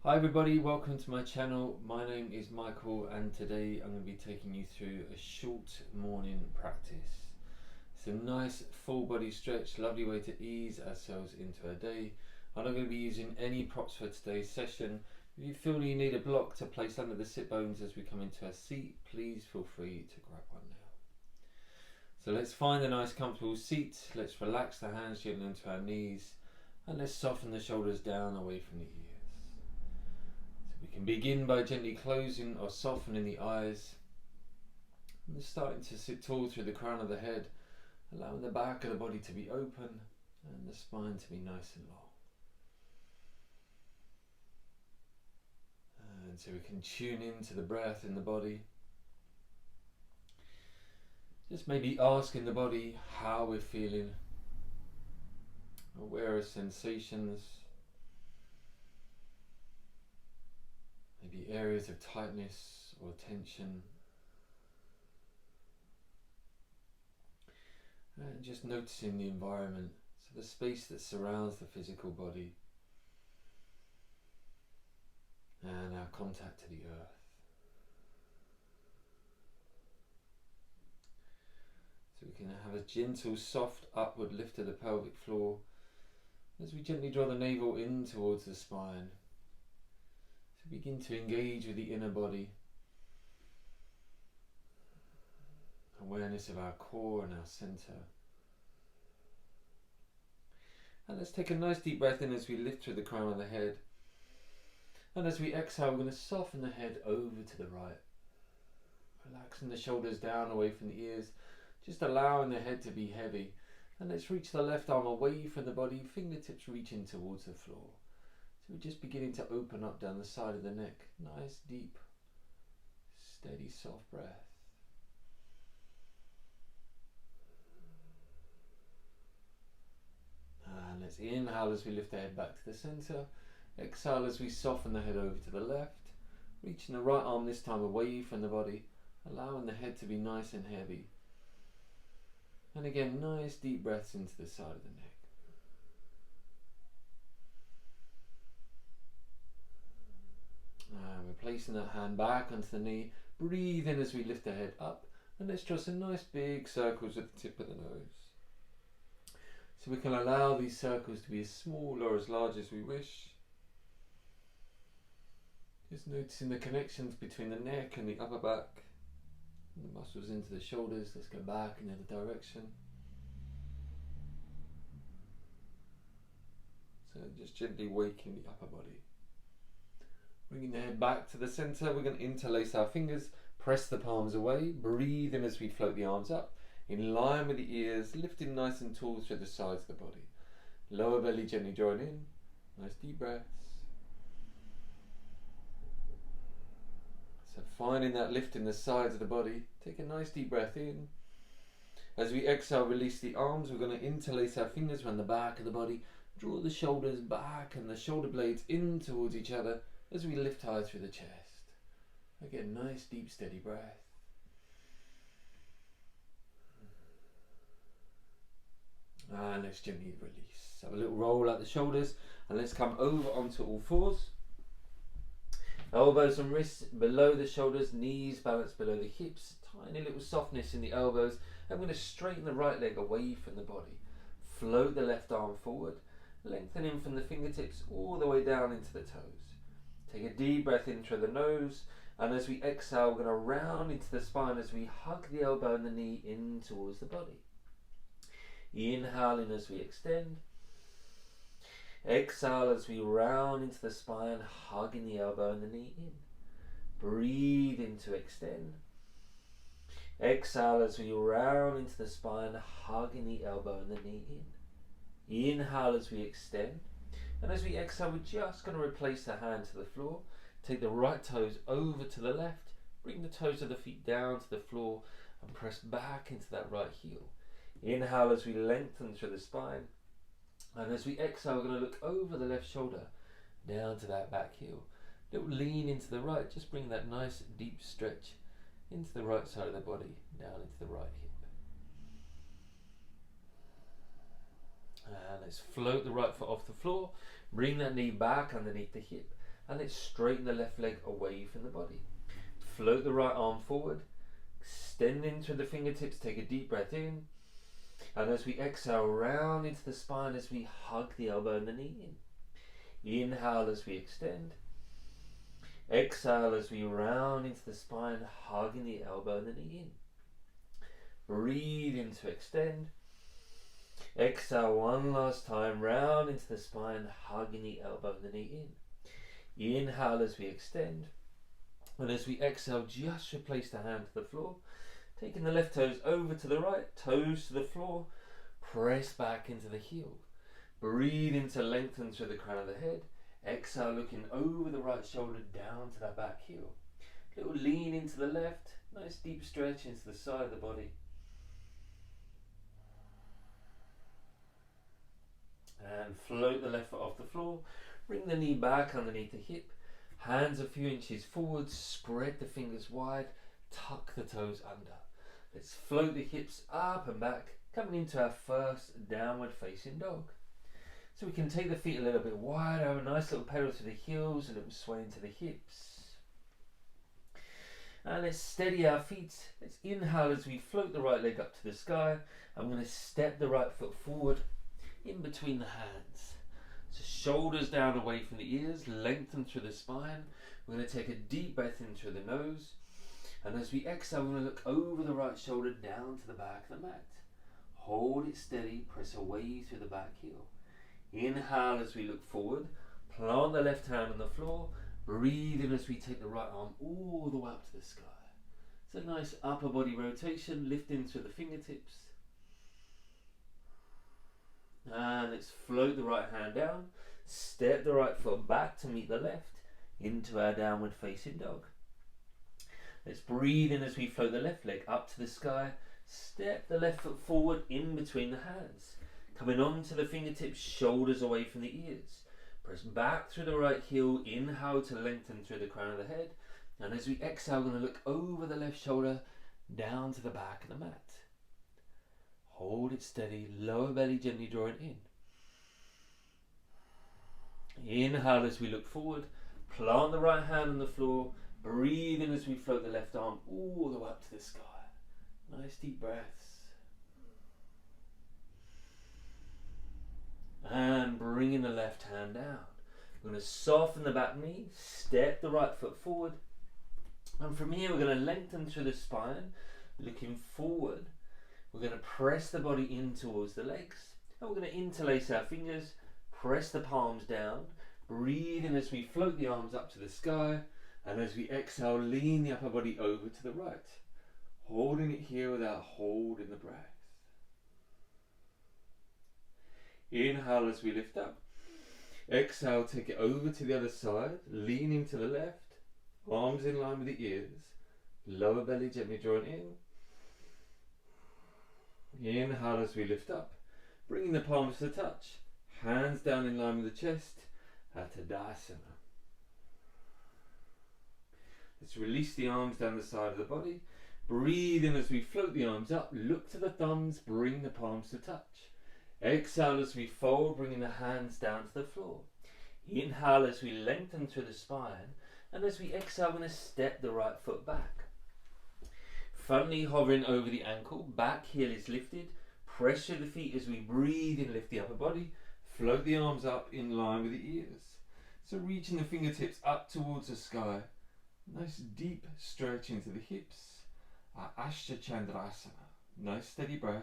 Hi everybody, welcome to my channel. My name is Michael and today I'm going to be taking you through a short morning practice. It's a nice full body stretch, lovely way to ease ourselves into our day. I'm not going to be using any props for today's session. If you feel you need a block to place under the sit bones as we come into our seat, please feel free to grab one now. So let's find a nice comfortable seat, let's relax the hands gently into our knees and let's soften the shoulders down away from the ears. We can begin by gently closing or softening the eyes and starting to sit tall through the crown of the head, allowing the back of the body to be open and the spine to be nice and long. And so we can tune into the breath in the body. Just maybe asking the body how we're feeling, aware of sensations, maybe areas of tightness or tension, and just noticing the environment, so the space that surrounds the physical body and our contact to the earth. So we can have a gentle soft upward lift of the pelvic floor as we gently draw the navel in towards the spine. So begin to engage with the inner body, awareness of our core and our center. And let's take a nice deep breath in as we lift through the crown of the head. And as we exhale, we're going to soften the head over to the right, relaxing the shoulders down away from the ears, just allowing the head to be heavy. And let's reach the left arm away from the body, fingertips reaching towards the floor. So we're just beginning to open up down the side of the neck. Nice, deep, steady, soft breath. And let's inhale as we lift the head back to the center. Exhale as we soften the head over to the left, reaching the right arm this time away from the body, allowing the head to be nice and heavy. And again, nice deep breaths into the side of the neck. And we're placing that hand back onto the knee. Breathe in as we lift the head up, and let's draw some nice big circles at the tip of the nose. So we can allow these circles to be as small or as large as we wish. Just noticing the connections between the neck and the upper back, and the muscles into the shoulders. Let's go back in the other direction. So just gently waking the upper body. Bringing the head back to the center, we're going to interlace our fingers, press the palms away, breathe in as we float the arms up, in line with the ears, lifting nice and tall through the sides of the body. Lower belly gently drawn in, nice deep breaths. So finding that lift in the sides of the body, take a nice deep breath in. As we exhale, release the arms, we're going to interlace our fingers around the back of the body, draw the shoulders back and the shoulder blades in towards each other as we lift high through the chest. Again, nice deep steady breath. And let's gently release. Have a little roll out the shoulders and let's come over onto all fours. Elbows and wrists below the shoulders, knees balanced below the hips, tiny little softness in the elbows. I'm going to straighten the right leg away from the body. Float the left arm forward, lengthening from the fingertips all the way down into the toes. Take a deep breath in through the nose, and as we exhale, we're going to round into the spine as we hug the elbow and the knee in towards the body. Inhaling as we extend. Exhale as we round into the spine, hugging the elbow and the knee in. Breathe in to extend. Exhale as we round into the spine, hugging the elbow and the knee in. Inhale as we extend. And as we exhale, we're just going to replace the hand to the floor. Take the right toes over to the left. Bring the toes of the feet down to the floor and press back into that right heel. Inhale as we lengthen through the spine. And as we exhale, we're going to look over the left shoulder, down to that back heel. Little lean into the right, just bring that nice deep stretch into the right side of the body, down into the right hip. And let's float the right foot off the floor. Bring that knee back underneath the hip. And let's straighten the left leg away from the body. Float the right arm forward, extend into the fingertips, take a deep breath in. And as we exhale, round into the spine as we hug the elbow and the knee in. Inhale as we extend. Exhale as we round into the spine, hugging the elbow and the knee in. Breathe in to extend. Exhale one last time, round into the spine, hugging the elbow and the knee in. Inhale as we extend. And as we exhale, just replace the hand to the floor. Taking the left toes over to the right, toes to the floor. Press back into the heel. Breathe in to lengthen through the crown of the head. Exhale, looking over the right shoulder down to that back heel. Little lean into the left. Nice deep stretch into the side of the body. And float the left foot off the floor. Bring the knee back underneath the hip. Hands a few inches forward. Spread the fingers wide. Tuck the toes under. Let's float the hips up and back. Coming into our first downward facing dog. So we can take the feet a little bit wider. Have a nice little pedal to the heels. A little sway into the hips. And let's steady our feet. Let's inhale as we float the right leg up to the sky. I'm going to step the right foot forward in between the hands. So shoulders down away from the ears, lengthen through the spine. We're going to take a deep breath in through the nose. And as we exhale, we're going to look over the right shoulder down to the back of the mat. Hold it steady, press away through the back heel. Inhale as we look forward. Plant the left hand on the floor. Breathe in as we take the right arm all the way up to the sky. It's a nice upper body rotation, lifting through the fingertips. And let's float the right hand down. Step the right foot back to meet the left into our downward facing dog. Let's breathe in as we float the left leg up to the sky. Step the left foot forward in between the hands. Coming on to the fingertips, shoulders away from the ears. Press back through the right heel. Inhale to lengthen through the crown of the head. And as we exhale, we're going to look over the left shoulder down to the back of the mat. Hold it steady, lower belly gently drawing in. Inhale as we look forward. Plant the right hand on the floor. Breathe in as we float the left arm all the way up to the sky. Nice deep breaths. And bringing the left hand down. We're going to soften the back knee. Step the right foot forward. And from here we're going to lengthen through the spine. Looking forward. We're going to press the body in towards the legs. And we're going to interlace our fingers. Press the palms down. Breathe in as we float the arms up to the sky. And as we exhale, lean the upper body over to the right. Holding it here without holding the breath. Inhale as we lift up. Exhale, take it over to the other side. Leaning to the left. Arms in line with the ears. Lower belly gently drawing in. Inhale as we lift up. Bringing the palms to touch. Hands down in line with the chest. Tadasana. Let's release the arms down the side of the body. Breathe in as we float the arms up. Look to the thumbs. Bring the palms to touch. Exhale as we fold, bringing the hands down to the floor. Inhale as we lengthen through the spine. And as we exhale, we're going to step the right foot back. Front knee hovering over the ankle. Back heel is lifted. Pressure the feet as we breathe in, lift the upper body. Float the arms up in line with the ears. So reaching the fingertips up towards the sky. Nice deep stretch into the hips. Ashtha Chandrasana. Nice steady breath.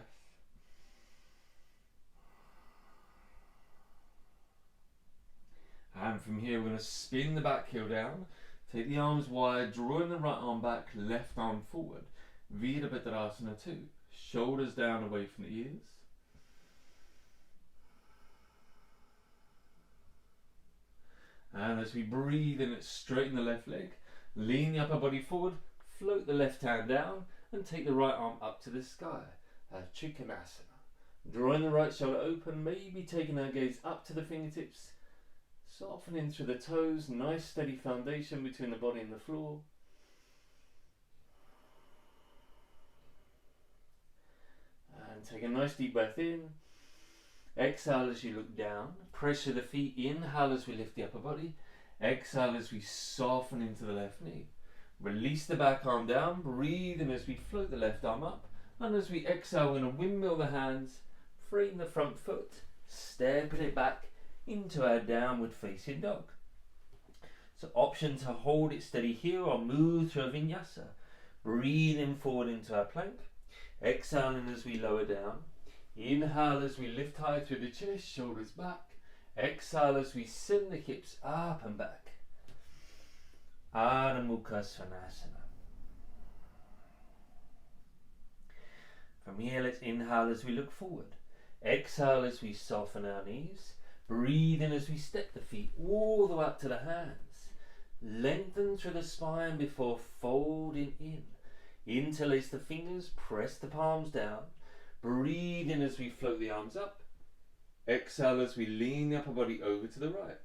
And from here we're going to spin the back heel down. Take the arms wide, drawing the right arm back, left arm forward. Virabhadrasana 2. Shoulders down away from the ears. And as we breathe in, straighten the left leg. Lean the upper body forward. Float the left hand down. And take the right arm up to the sky. Trikonasana. Drawing the right shoulder open. Maybe taking our gaze up to the fingertips. Softening through the toes. Nice steady foundation between the body and the floor. And take a nice deep breath in. Exhale as you look down. Pressure the feet. Inhale as we lift the upper body. Exhale as we soften into the left knee. Release the back arm down, breathe in as we float the left arm up. And as we exhale, we're going to windmill the hands, frame the front foot, stepping it back into our downward facing dog. So option to hold it steady here or move to a vinyasa. Breathing forward into our plank. Exhaling as we lower down. Inhale as we lift high through the chest, shoulders back. Exhale as we send the hips up and back. Adho Mukha Svanasana. From here, let's inhale as we look forward. Exhale as we soften our knees. Breathe in as we step the feet all the way up to the hands. Lengthen through the spine before folding in. Interlace the fingers, press the palms down. Breathe in as we float the arms up. Exhale as we lean the upper body over to the right.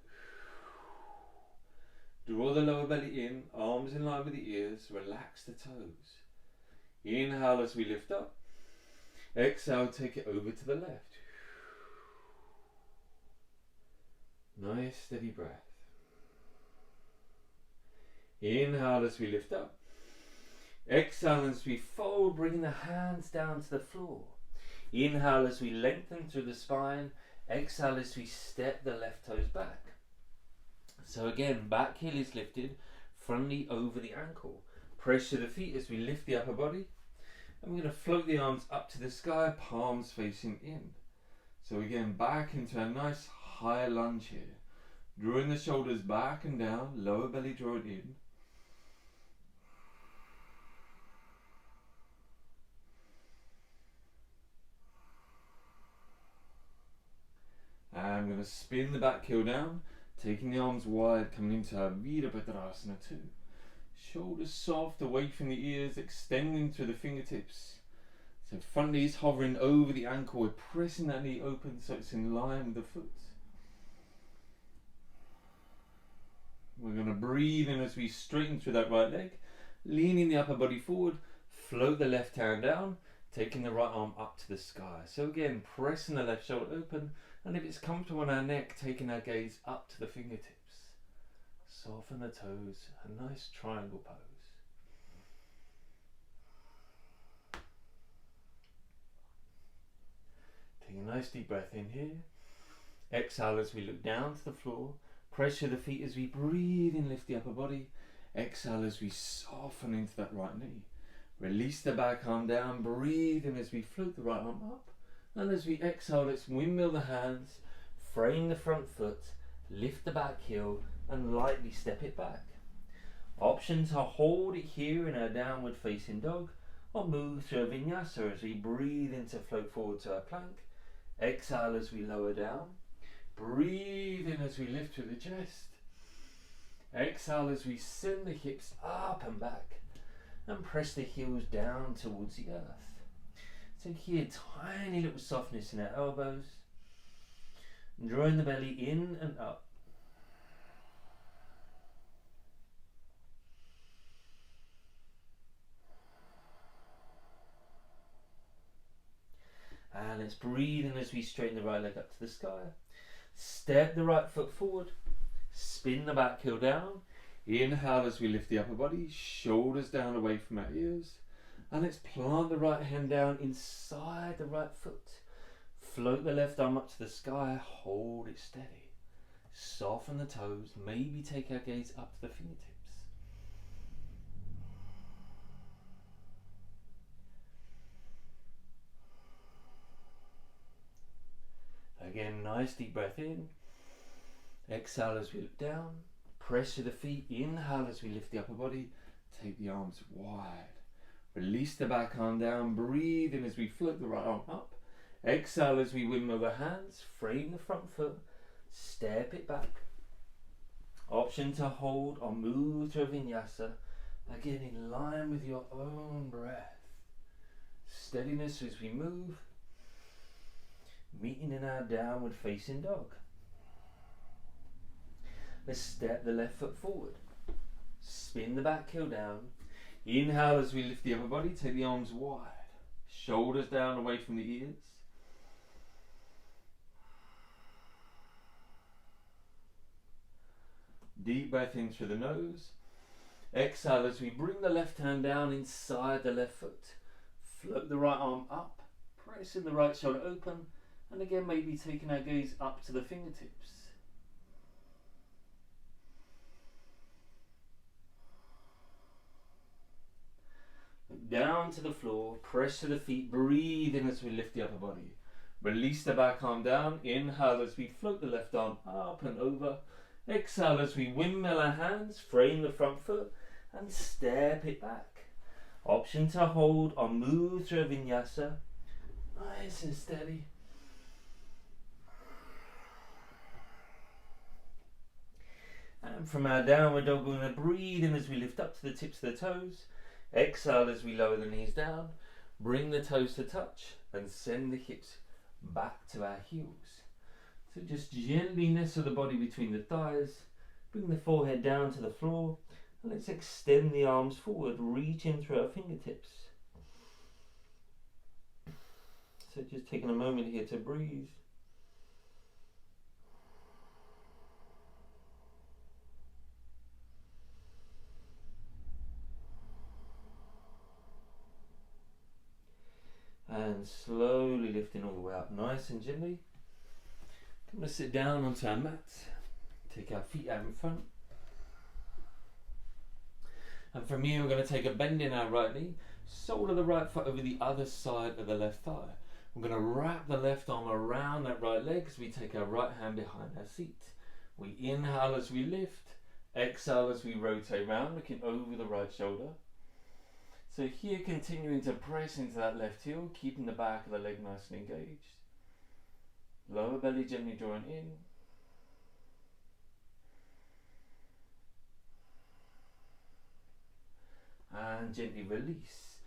Draw the lower belly in, arms in line with the ears, relax the toes. Inhale as we lift up. Exhale, take it over to the left. Nice steady breath. Inhale as we lift up. Exhale as we fold, bringing the hands down to the floor. Inhale as we lengthen through the spine. Exhale as we step the left toes back. So again, back heel is lifted, front knee over the ankle. Pressure the feet as we lift the upper body. And we're going to float the arms up to the sky, palms facing in. So again, back into a nice high lunge here. Drawing the shoulders back and down, lower belly drawn in. And I'm going to spin the back heel down, taking the arms wide, coming into our Virabhadrasana 2. Shoulders soft, away from the ears, extending through the fingertips. So front knees hovering over the ankle, we're pressing that knee open so it's in line with the foot. We're going to breathe in as we straighten through that right leg, leaning the upper body forward, float the left hand down, taking the right arm up to the sky. So again, pressing the left shoulder open, and if it's comfortable on our neck, taking our gaze up to the fingertips. Soften the toes, a nice triangle pose. Take a nice deep breath in here. Exhale as we look down to the floor. Pressure the feet as we breathe in, lift the upper body. Exhale as we soften into that right knee. Release the back arm down, breathe in as we float the right arm up. And as we exhale, let's windmill the hands, frame the front foot, lift the back heel, and lightly step it back. Option to hold it here in our downward facing dog, or move through a vinyasa as we breathe in to float forward to our plank. Exhale as we lower down. Breathe in as we lift through the chest. Exhale as we send the hips up and back, and press the heels down towards the earth. So here, tiny little softness in our elbows, drawing the belly in and up. And let's breathe in as we straighten the right leg up to the sky. Step the right foot forward, spin the back heel down. Inhale as we lift the upper body, shoulders down away from our ears. And let's plant the right hand down inside the right foot. Float the left arm up to the sky, hold it steady. Soften the toes, maybe take our gaze up to the fingertips. Again, nice deep breath in. Exhale as we look down. Pressure the feet. Inhale as we lift the upper body. Take the arms wide. Release the back arm down. Breathe in as we float the right arm up. Exhale as we windmill the hands. Frame the front foot. Step it back. Option to hold or move to a vinyasa. Again, in line with your own breath. Steadiness as we move. Meeting in our downward facing dog. Let's step the left foot forward. Spin the back heel down. Inhale as we lift the upper body. Take the arms wide. Shoulders down away from the ears. Deep breath in through the nose. Exhale as we bring the left hand down inside the left foot. Float the right arm up, pressing the right shoulder open, and again maybe taking our gaze up to the fingertips. Look down to the floor, press to the feet, breathe in as we lift the upper body. Release the back arm down, inhale as we float the left arm up and over. Exhale as we windmill our hands, frame the front foot and step it back. Option to hold or move through a vinyasa, nice and steady. And from our downward dog, we're going to breathe in as we lift up to the tips of the toes. Exhale as we lower the knees down, bring the toes to touch and send the hips back to our heels. So just gently nestle the body between the thighs, bring the forehead down to the floor, and let's extend the arms forward, reaching through our fingertips. So just taking a moment here to breathe. And slowly lifting all the way up, nice and gently. I'm going to sit down onto our mat, take our feet out in front. And from here we're going to take a bend in our right knee, sole of the right foot over the other side of the left thigh. We're going to wrap the left arm around that right leg as we take our right hand behind our seat. We inhale as we lift, exhale as we rotate round, looking over the right shoulder. So here continuing to press into that left heel, keeping the back of the leg nice and engaged. Lower belly gently drawing in. And gently release.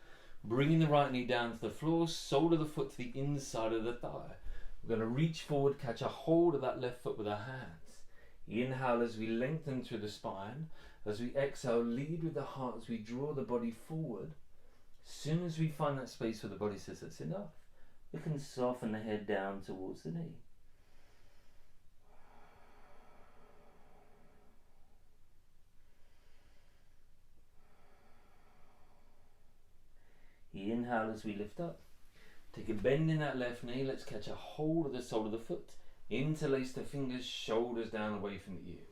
Bringing the right knee down to the floor, sole of the foot to the inside of the thigh. We're going to reach forward, catch a hold of that left foot with our hands. Inhale as we lengthen through the spine. As we exhale, lead with the heart as we draw the body forward. As soon as we find that space where the body says that's enough, we can soften the head down towards the knee. Inhale as we lift up. Take a bend in that left knee. Let's catch a hold of the sole of the foot. Interlace the fingers, shoulders down away from the ears.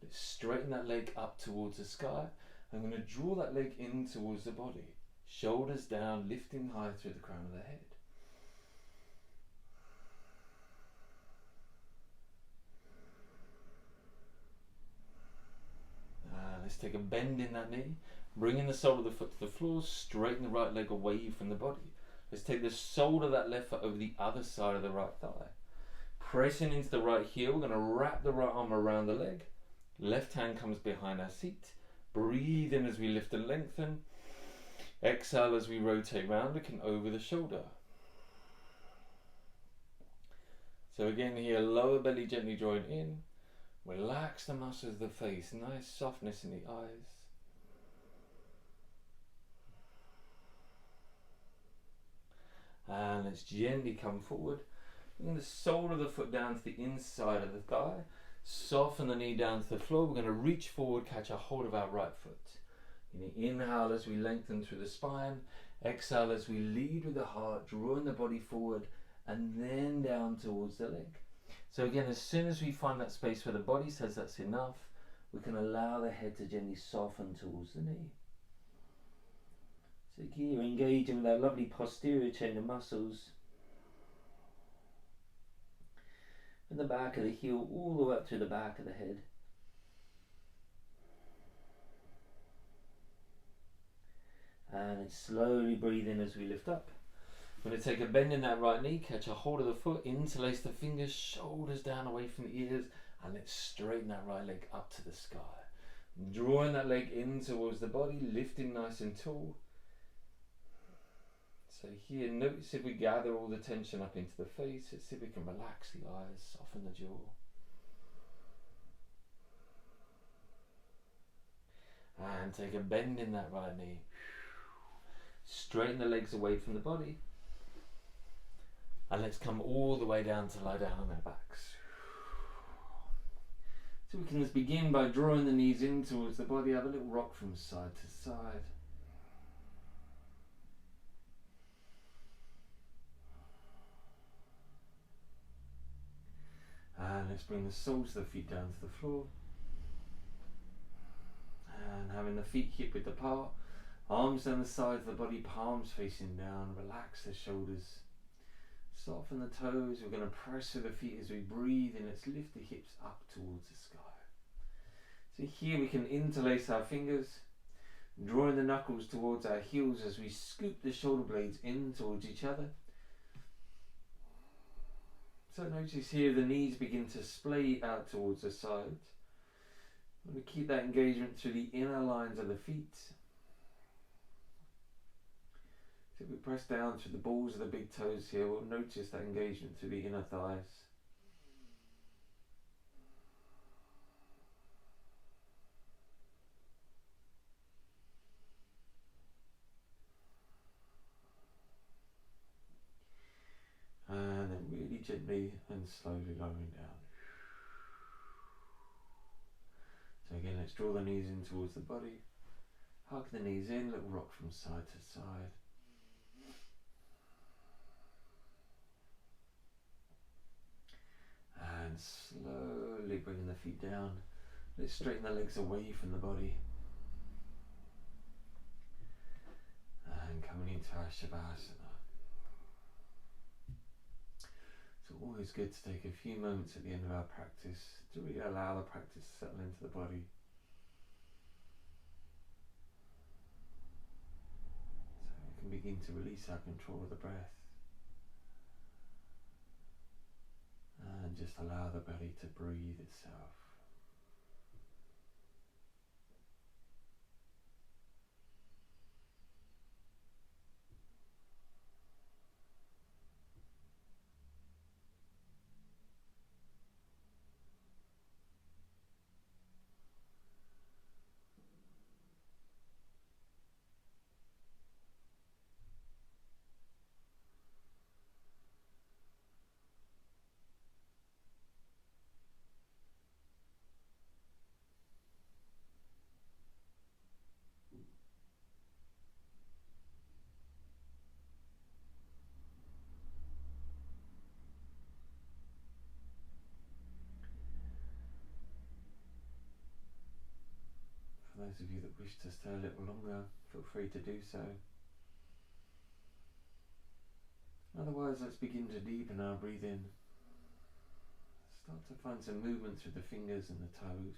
Let's straighten that leg up towards the sky. I'm going to draw that leg in towards the body. Shoulders down, lifting high through the crown of the head. Let's take a bend in that knee. Bringing the sole of the foot to the floor, straighten the right leg away from the body. Let's take the sole of that left foot over the other side of the right thigh. Pressing into the right heel, we're going to wrap the right arm around the leg. Left hand comes behind our seat. Breathe in as we lift and lengthen. Exhale as we rotate round, looking over the shoulder. So again here, lower belly gently drawing in. Relax the muscles of the face, nice softness in the eyes. And let's gently come forward. Bring the sole of the foot down to the inside of the thigh. Soften the knee down to the floor. We're going to reach forward, catch a hold of our right foot. Inhale as we lengthen through the spine. Exhale as we lead with the heart, drawing the body forward and then down towards the leg. So again, as soon as we find that space where the body says that's enough, we can allow the head to gently soften towards the knee. So here, engaging with that lovely posterior chain of muscles. From the back of the heel all the way up to the back of the head. And slowly breathe in as we lift up. We're going to take a bend in that right knee, catch a hold of the foot, interlace the fingers, shoulders down away from the ears, and let's straighten that right leg up to the sky. Drawing that leg in towards the body, lifting nice and tall. So here, notice if we gather all the tension up into the face, let's see if we can relax the eyes, soften the jaw. And take a bend in that right knee. Straighten the legs away from the body. And let's come all the way down to lie down on our backs. So we can just begin by drawing the knees in towards the body, have a little rock from side to side. And let's bring the soles of the feet down to the floor. And having the feet hip width apart, arms down the sides of the body, palms facing down, relax the shoulders. Soften the toes. We're going to press through the feet as we breathe in. Let's lift the hips up towards the sky. So here we can interlace our fingers, drawing the knuckles towards our heels as we scoop the shoulder blades in towards each other. So notice here the knees begin to splay out towards the sides. I'm going to keep that engagement through the inner lines of the feet. So if we press down through the balls of the big toes here, we'll notice that engagement through the inner thighs. And then really gently and slowly lowering down. So again, let's draw the knees in towards the body. Hug the knees in, little rock from side to side. And slowly bringing the feet down. Let's straighten the legs away from the body. And coming into our Shavasana. It's always good to take a few moments at the end of our practice to really allow the practice to settle into the body. So we can begin to release our control of the breath. And just allow the body to breathe itself. For those of you that wish to stay a little longer, feel free to do so. Otherwise, let's begin to deepen our breathing. Start to find some movement through the fingers and the toes.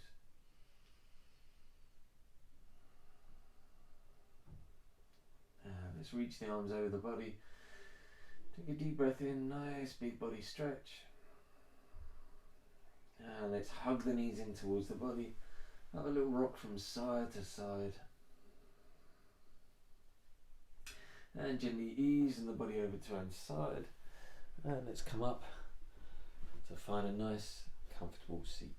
Let's reach the arms over the body. Take a deep breath in, nice big body stretch. And let's hug the knees in towards the body. Have a little rock from side to side. And gently easing the body over to one side. And let's come up to find a nice, comfortable seat.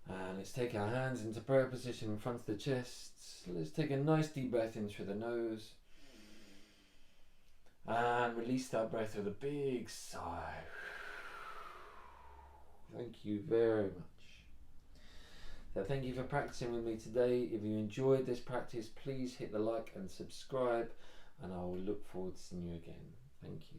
And let's take our hands into prayer position in front of the chest. Let's take a nice deep breath in through the nose. And release that breath with a big sigh. Thank you very much. So thank you for practicing with me today. If you enjoyed this practice, please hit the like and subscribe, and I will look forward to seeing you again. Thank you.